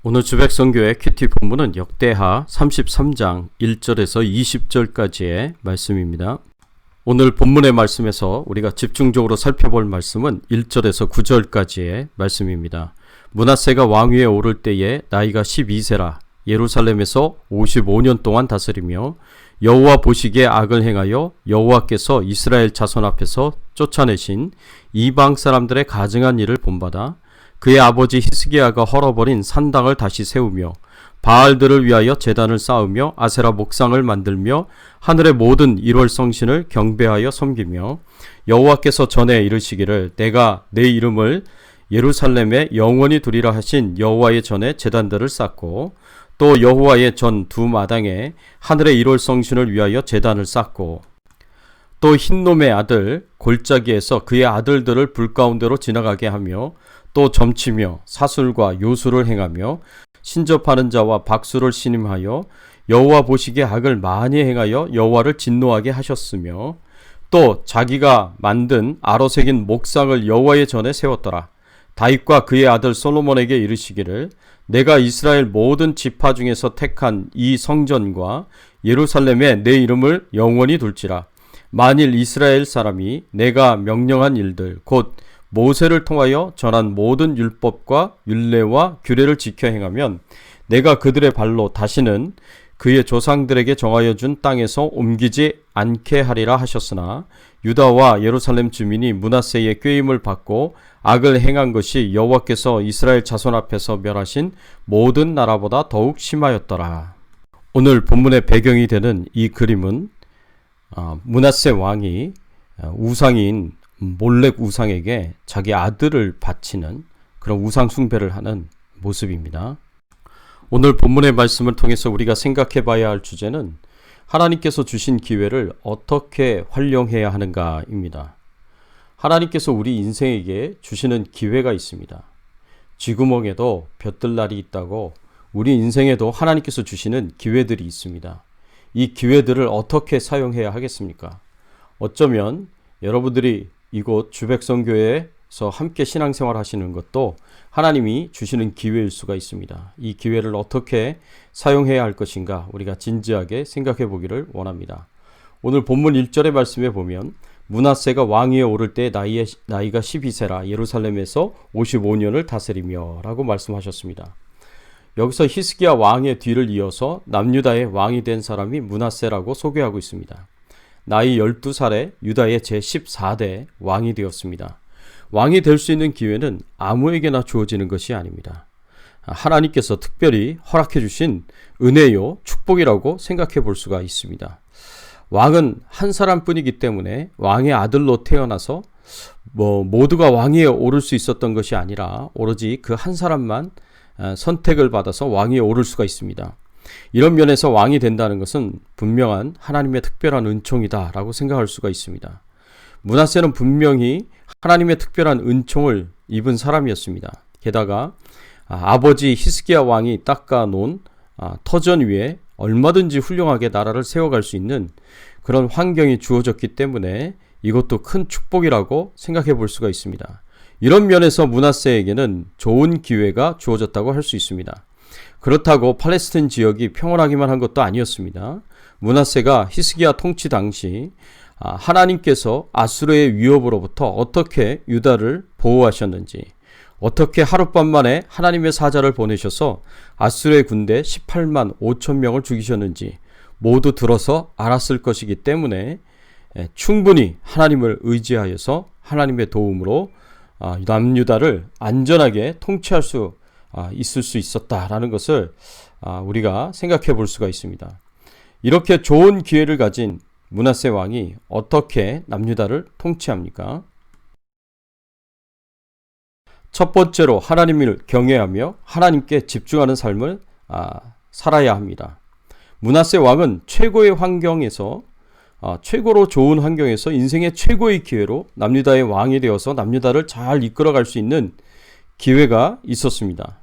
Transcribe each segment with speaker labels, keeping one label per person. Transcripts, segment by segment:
Speaker 1: 오늘 주백성교회 큐티 본문은 역대하 33장 1절에서 20절까지의 말씀입니다. 오늘 본문의 말씀에서 우리가 집중적으로 살펴볼 말씀은 1절에서 9절까지의 말씀입니다. 므낫세가 왕위에 오를 때에 나이가 12세라 예루살렘에서 55년 동안 다스리며 여호와 보시기에 악을 행하여 여호와께서 이스라엘 자손 앞에서 쫓아내신 이방 사람들의 가증한 일을 본받아 그의 아버지 히스기야가 헐어버린 산당을 다시 세우며 바알들을 위하여 제단을 쌓으며 아세라 목상을 만들며 하늘의 모든 일월성신을 경배하여 섬기며 여호와께서 전에 이르시기를 내가 내 이름을 예루살렘에 영원히 두리라 하신 여호와의 전에 제단들을 쌓고 또 여호와의 전 두 마당에 하늘의 일월성신을 위하여 제단을 쌓고 또 흰놈의 아들 골짜기에서 그의 아들들을 불 가운데로 지나가게 하며 또 점치며 사술과 요술을 행하며 신접하는 자와 박수를 신임하여 여호와 보시기에 악을 많이 행하여 여호와를 진노하게 하셨으며 또 자기가 만든 아로 새긴 목상을 여호와의 전에 세웠더라. 다윗과 그의 아들 솔로몬에게 이르시기를 내가 이스라엘 모든 지파 중에서 택한 이 성전과 예루살렘에 내 이름을 영원히 둘지라. 만일 이스라엘 사람이 내가 명령한 일들 곧 모세를 통하여 전한 모든 율법과 율례와 규례를 지켜 행하면 내가 그들의 발로 다시는 그의 조상들에게 정하여 준 땅에서 옮기지 않게 하리라 하셨으나 유다와 예루살렘 주민이 므낫세의 꾀임을 받고 악을 행한 것이 여호와께서 이스라엘 자손 앞에서 멸하신 모든 나라보다 더욱 심하였더라. 오늘 본문의 배경이 되는 이 그림은 므낫세 왕이 우상인 몰렉 우상에게 자기 아들을 바치는 그런 우상 숭배를 하는 모습입니다. 오늘 본문의 말씀을 통해서 우리가 생각해 봐야 할 주제는 하나님께서 주신 기회를 어떻게 활용해야 하는가입니다. 하나님께서 우리 인생에게 주시는 기회가 있습니다. 쥐구멍에도 볕들 날이 있다고 우리 인생에도 하나님께서 주시는 기회들이 있습니다. 이 기회들을 어떻게 사용해야 하겠습니까? 어쩌면 여러분들이 이곳 주백성교회에서 함께 신앙생활 하시는 것도 하나님이 주시는 기회일 수가 있습니다. 이 기회를 어떻게 사용해야 할 것인가 우리가 진지하게 생각해 보기를 원합니다. 오늘 본문 1절의 말씀에 보면 므낫세가 왕위에 오를 때 나이가 12세라 예루살렘에서 55년을 다스리며 라고 말씀하셨습니다. 여기서 히스기야 왕의 뒤를 이어서 남유다의 왕이 된 사람이 므낫세라고 소개하고 있습니다. 나이 12살에 유다의 제14대 왕이 되었습니다. 왕이 될 수 있는 기회는 아무에게나 주어지는 것이 아닙니다. 하나님께서 특별히 허락해 주신 은혜요 축복이라고 생각해 볼 수가 있습니다. 왕은 한 사람뿐이기 때문에 왕의 아들로 태어나서 모두가 왕위에 오를 수 있었던 것이 아니라 오로지 그 한 사람만 선택을 받아서 왕위에 오를 수가 있습니다. 이런 면에서 왕이 된다는 것은 분명한 하나님의 특별한 은총이다 라고 생각할 수가 있습니다. 므낫세는 분명히 하나님의 특별한 은총을 입은 사람이었습니다. 게다가 아버지 히스기야 왕이 닦아놓은 터전 위에 얼마든지 훌륭하게 나라를 세워갈 수 있는 그런 환경이 주어졌기 때문에 이것도 큰 축복이라고 생각해 볼 수가 있습니다. 이런 면에서 므낫세에게는 좋은 기회가 주어졌다고 할 수 있습니다. 그렇다고 팔레스타인 지역이 평온하기만 한 것도 아니었습니다. 므낫세가 히스기야 통치 당시 하나님께서 아수르의 위협으로부터 어떻게 유다를 보호하셨는지, 어떻게 하룻밤 만에 하나님의 사자를 보내셔서 아수르의 군대 18만 5천 명을 죽이셨는지 모두 들어서 알았을 것이기 때문에 충분히 하나님을 의지하여서 하나님의 도움으로 남유다를 안전하게 통치할 수 있을 수 있었다라는 것을 우리가 생각해 볼 수가 있습니다. 이렇게 좋은 기회를 가진 므낫세 왕이 어떻게 남유다를 통치합니까? 첫 번째로 하나님을 경외하며 하나님께 집중하는 삶을 살아야 합니다. 므낫세 왕은 최고의 환경에서 최고로 좋은 환경에서 인생의 최고의 기회로 남유다의 왕이 되어서 남유다를 잘 이끌어갈 수 있는 기회가 있었습니다.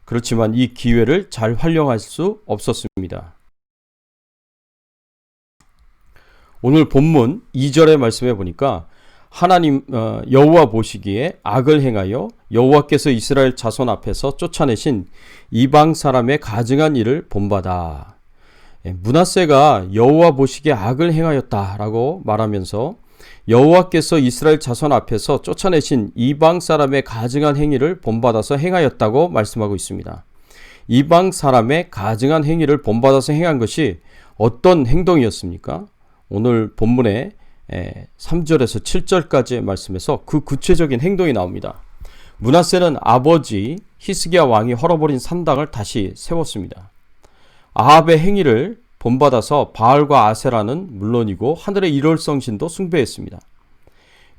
Speaker 1: 그렇지만 이 기회를 잘 활용할 수 없었습니다. 오늘 본문 2절의 말씀에 보니까 하나님 여호와 보시기에 악을 행하여 여호와께서 이스라엘 자손 앞에서 쫓아내신 이방 사람의 가증한 일을 본받아. 므낫세가 여호와 보시기에 악을 행하였다라고 말하면서 여호와께서 이스라엘 자손 앞에서 쫓아내신 이방 사람의 가증한 행위를 본받아서 행하였다고 말씀하고 있습니다. 이방 사람의 가증한 행위를 본받아서 행한 것이 어떤 행동이었습니까? 오늘 본문의 3절에서 7절까지의 말씀에서 그 구체적인 행동이 나옵니다. 므낫세는 아버지 히스기야 왕이 헐어버린 산당을 다시 세웠습니다. 아합의 행위를 본받아서 바알과 아세라는 물론이고 하늘의 일월성신도 숭배했습니다.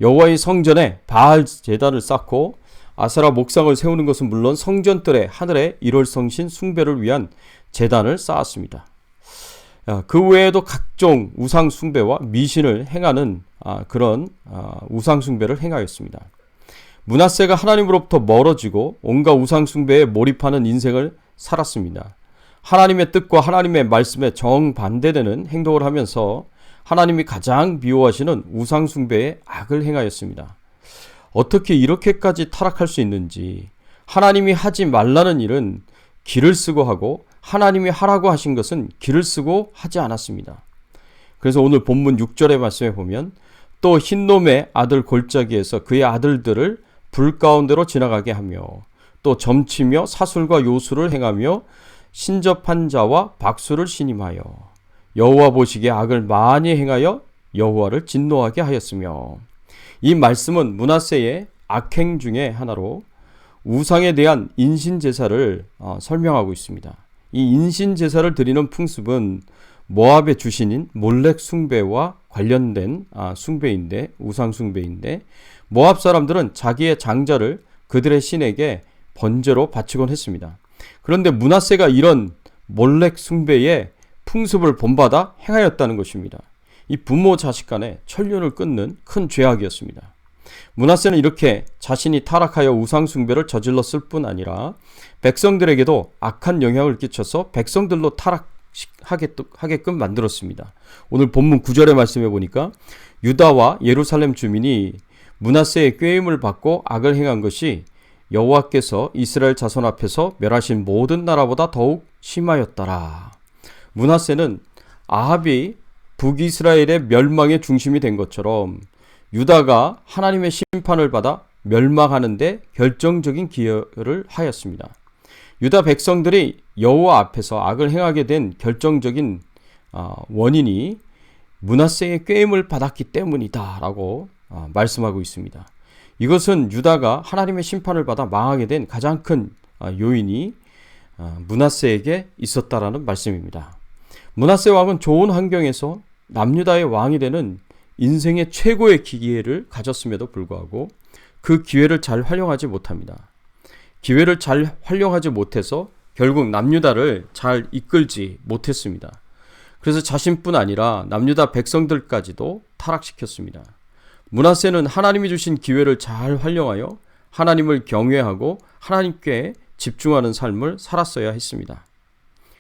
Speaker 1: 여호와의 성전에 바알 제단을 쌓고 아세라 목상을 세우는 것은 물론 성전뜰에 하늘의 일월성신 숭배를 위한 제단을 쌓았습니다. 그 외에도 각종 우상 숭배와 미신을 행하는 그런 우상 숭배를 행하였습니다. 므낫세가 하나님으로부터 멀어지고 온갖 우상 숭배에 몰입하는 인생을 살았습니다. 하나님의 뜻과 하나님의 말씀에 정반대되는 행동을 하면서 하나님이 가장 미워하시는 우상 숭배에 악을 행하였습니다. 어떻게 이렇게까지 타락할 수 있는지, 하나님이 하지 말라는 일은 기를 쓰고 하고 하나님이 하라고 하신 것은 기를 쓰고 하지 않았습니다. 그래서 오늘 본문 6절의 말씀에 보면 또 흰놈의 아들 골짜기에서 그의 아들들을 불 가운데로 지나가게 하며 또 점치며 사술과 요술을 행하며 신접한 자와 박수를 신임하여 여호와 보시기에 악을 많이 행하여 여호와를 진노하게 하였으며, 이 말씀은 므낫세의 악행 중에 하나로 우상에 대한 인신제사를 설명하고 있습니다. 이 인신제사를 드리는 풍습은 모압의 주신인 몰렉 숭배와 관련된 숭배인데, 우상 숭배인데, 모압 사람들은 자기의 장자를 그들의 신에게 번제로 바치곤 했습니다. 그런데 므낫세가 이런 몰렉 숭배의 풍습을 본받아 행하였다는 것입니다. 이 부모 자식 간의 천륜을 끊는 큰 죄악이었습니다. 므낫세는 이렇게 자신이 타락하여 우상 숭배를 저질렀을 뿐 아니라 백성들에게도 악한 영향을 끼쳐서 백성들로 타락하게끔 만들었습니다. 오늘 본문 9절의 말씀에 보니까 유다와 예루살렘 주민이 므낫세의 꾀임을 받고 악을 행한 것이 여호와께서 이스라엘 자손 앞에서 멸하신 모든 나라보다 더욱 심하였더라. 므낫세는 아합이 북이스라엘의 멸망의 중심이 된 것처럼 유다가 하나님의 심판을 받아 멸망하는데 결정적인 기여를 하였습니다. 유다 백성들이 여호와 앞에서 악을 행하게 된 결정적인 원인이 므낫세의 꾀임을 받았기 때문이다 라고 말씀하고 있습니다. 이것은 유다가 하나님의 심판을 받아 망하게 된 가장 큰 요인이 므낫세에게 있었다라는 말씀입니다. 므낫세 왕은 좋은 환경에서 남유다의 왕이 되는 인생의 최고의 기회를 가졌음에도 불구하고 그 기회를 잘 활용하지 못합니다. 기회를 잘 활용하지 못해서 결국 남유다를 잘 이끌지 못했습니다. 그래서 자신뿐 아니라 남유다 백성들까지도 타락시켰습니다. 므낫세는 하나님이 주신 기회를 잘 활용하여 하나님을 경외하고 하나님께 집중하는 삶을 살았어야 했습니다.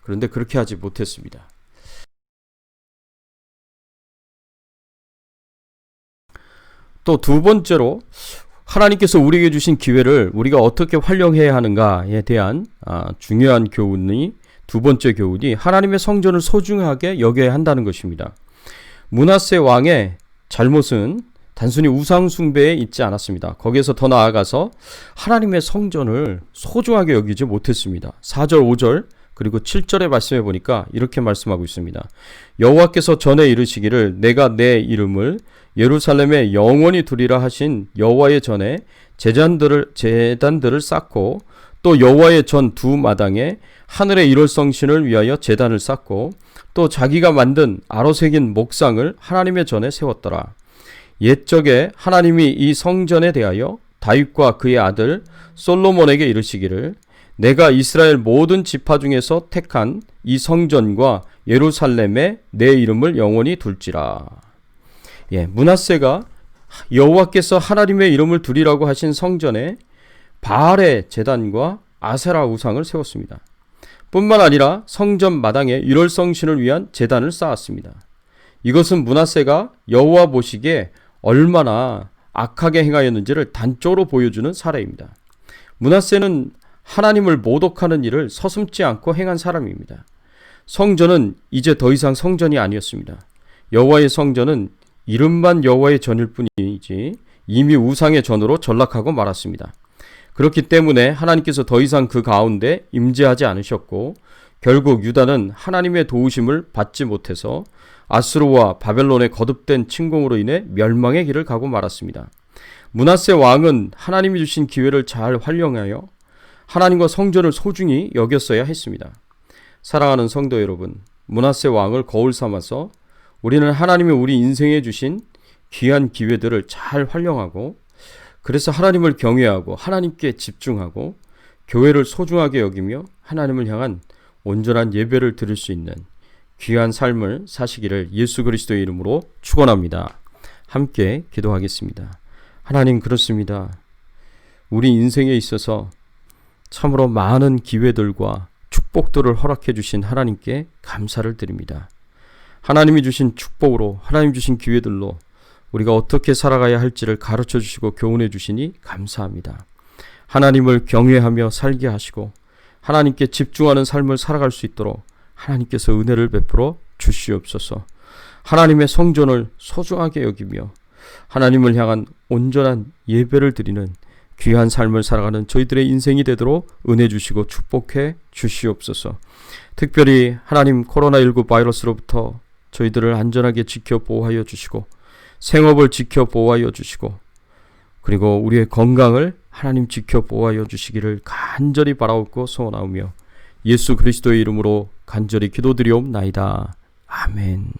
Speaker 1: 그런데 그렇게 하지 못했습니다. 또 두 번째로 하나님께서 우리에게 주신 기회를 우리가 어떻게 활용해야 하는가에 대한 중요한 교훈이, 두 번째 교훈이 하나님의 성전을 소중하게 여겨야 한다는 것입니다. 므낫세 왕의 잘못은 단순히 우상 숭배에 있지 않았습니다. 거기에서 더 나아가서 하나님의 성전을 소중하게 여기지 못했습니다. 4절, 5절 그리고 7절의 말씀해 보니까 이렇게 말씀하고 있습니다. 여호와께서 전에 이르시기를 내가 내 이름을 예루살렘에 영원히 두리라 하신 여호와의 전에 제단들을 쌓고 또 여호와의 전 두 마당에 하늘의 일월성신을 위하여 제단을 쌓고 또 자기가 만든 아로새긴 목상을 하나님의 전에 세웠더라. 옛적에 하나님이 이 성전에 대하여 다윗과 그의 아들 솔로몬에게 이르시기를 내가 이스라엘 모든 지파 중에서 택한 이 성전과 예루살렘에 내 이름을 영원히 둘지라. 므낫세가 여호와께서 하나님의 이름을 두리라고 하신 성전에 바알의 제단과 아세라 우상을 세웠습니다. 뿐만 아니라 성전 마당에 일월성신을 위한 제단을 쌓았습니다. 이것은 므낫세가 여호와 보시기에 얼마나 악하게 행하였는지를 단적으로 보여주는 사례입니다. 므낫세는 하나님을 모독하는 일을 서슴지 않고 행한 사람입니다. 성전은 이제 더 이상 성전이 아니었습니다. 여호와의 성전은 이름만 여호와의 전일 뿐이지 이미 우상의 전으로 전락하고 말았습니다. 그렇기 때문에 하나님께서 더 이상 그 가운데 임재하지 않으셨고 결국 유다는 하나님의 도우심을 받지 못해서 아수르와 바벨론의 거듭된 침공으로 인해 멸망의 길을 가고 말았습니다. 므낫세 왕은 하나님이 주신 기회를 잘 활용하여 하나님과 성전을 소중히 여겼어야 했습니다. 사랑하는 성도 여러분, 므낫세 왕을 거울 삼아서 우리는 하나님이 우리 인생에 주신 귀한 기회들을 잘 활용하고 그래서 하나님을 경외하고 하나님께 집중하고 교회를 소중하게 여기며 하나님을 향한 온전한 예배를 드릴 수 있는 귀한 삶을 사시기를 예수 그리스도의 이름으로 축원합니다. 함께 기도하겠습니다. 하나님, 그렇습니다. 우리 인생에 있어서 참으로 많은 기회들과 축복들을 허락해 주신 하나님께 감사를 드립니다. 하나님이 주신 축복으로 하나님 주신 기회들로 우리가 어떻게 살아가야 할지를 가르쳐 주시고 교훈해 주시니 감사합니다. 하나님을 경외하며 살게 하시고 하나님께 집중하는 삶을 살아갈 수 있도록 하나님께서 은혜를 베풀어 주시옵소서. 하나님의 성전을 소중하게 여기며 하나님을 향한 온전한 예배를 드리는 귀한 삶을 살아가는 저희들의 인생이 되도록 은혜 주시고 축복해 주시옵소서. 특별히 하나님 코로나19 바이러스로부터 저희들을 안전하게 지켜 보호하여 주시고 생업을 지켜 보호하여 주시고 그리고 우리의 건강을 하나님 지켜 보호하여 주시기를 간절히 바라옵고 소원하오며 예수 그리스도의 이름으로 간절히 기도드리옵나이다. 아멘.